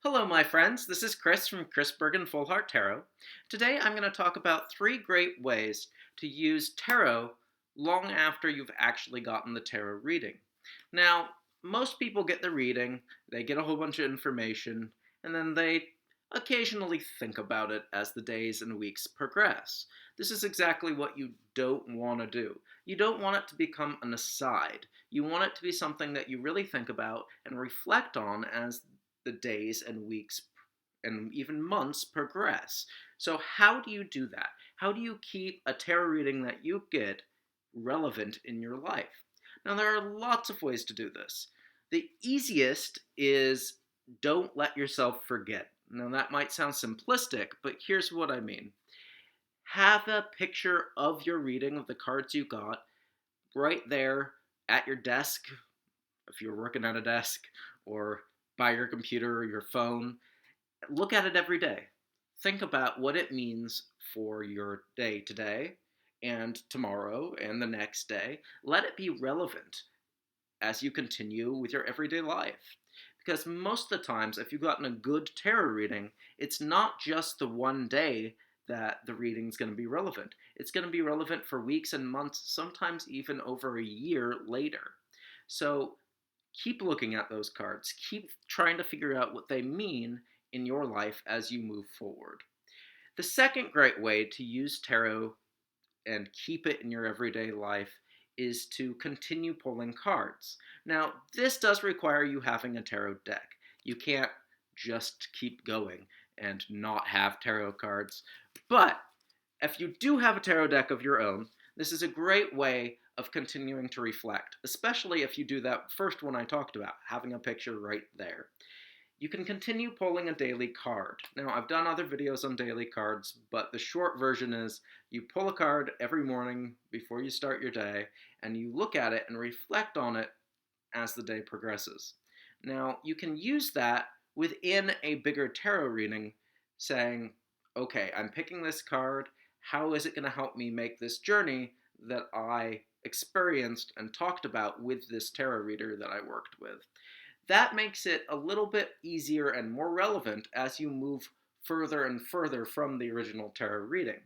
Hello, my friends. This is Chris from Chris Bergen Full Heart Tarot. Today I'm going to talk about three great ways to use tarot long after you've actually gotten the tarot reading. Now, most people get the reading, they get a whole bunch of information, and then they occasionally think about it as the days and weeks progress. This is exactly what you don't want to do. You don't want it to become an aside. You want it to be something that you really think about and reflect on as the days and weeks and even months progress. So, how do you do that? How do you keep a tarot reading that you get relevant in your life? Now, there are lots of ways to do this. The easiest is don't let yourself forget. Now, that might sound simplistic, but here's what I mean. Have a picture of your reading of the cards you got right there at your desk, if you're working at a desk, or by your computer or your phone. Look at it every day. Think about what it means for your day today and tomorrow and the next day. Let it be relevant as you continue with your everyday life. Because most of the times, if you've gotten a good tarot reading, it's not just the one day that the reading's going to be relevant. It's going to be relevant for weeks and months, sometimes even over a year later. So keep looking at those cards. Keep trying to figure out what they mean in your life as you move forward. The second great way to use tarot and keep it in your everyday life is to continue pulling cards. Now, this does require you having a tarot deck. You can't just keep going and not have tarot cards. But if you do have a tarot deck of your own, this is a great way of continuing to reflect, especially if you do that first one I talked about, having a picture right there. You can continue pulling a daily card. Now, I've done other videos on daily cards, but the short version is you pull a card every morning before you start your day, and you look at it and reflect on it as the day progresses. Now, you can use that within a bigger tarot reading, saying, okay, I'm picking this card. How is it going to help me make this journey that I experienced and talked about with this tarot reader that I worked with? That makes it a little bit easier and more relevant as you move further and further from the original tarot reading.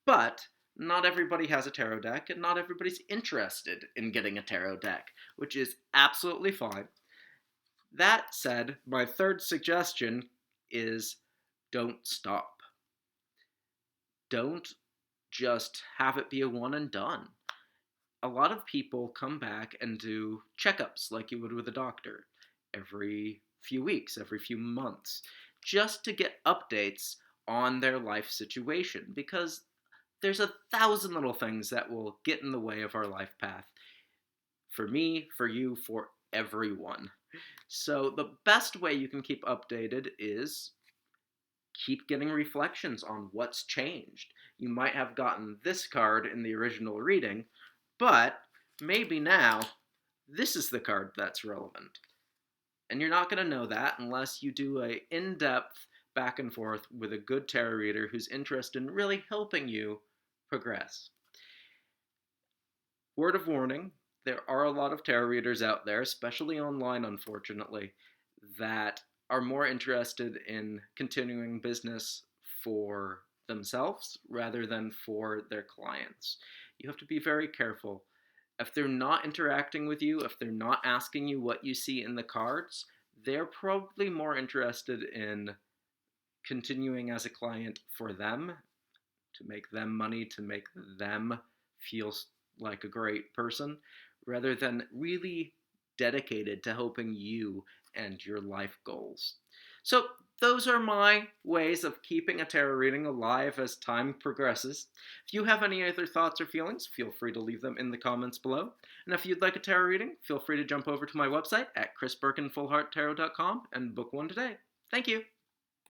But not everybody has a tarot deck, and not everybody's interested in getting a tarot deck, which is absolutely fine. That said, my third suggestion is don't stop. Don't just have it be a one and done. A lot of people come back and do checkups like you would with a doctor every few weeks, every few months, just to get updates on their life situation because there's 1,000 little things that will get in the way of our life path. For me, for you, for everyone. So the best way you can keep updated is keep getting reflections on what's changed. You might have gotten this card in the original reading, but maybe now this is the card that's relevant. And you're not going to know that unless you do a in-depth back and forth with a good tarot reader who's interested in really helping you progress. Word of warning, there are a lot of tarot readers out there, especially online unfortunately, that are more interested in continuing business for themselves rather than for their clients. You have to be very careful. If they're not interacting with you, if they're not asking you what you see in the cards, they're probably more interested in continuing as a client for them, to make them money, to make them feel like a great person, rather than really dedicated to helping you and your life goals. So those are my ways of keeping a tarot reading alive as time progresses. If you have any other thoughts or feelings, feel free to leave them in the comments below. And if you'd like a tarot reading, feel free to jump over to my website at chrisbergenfullhearttarot.com and book one today. Thank you.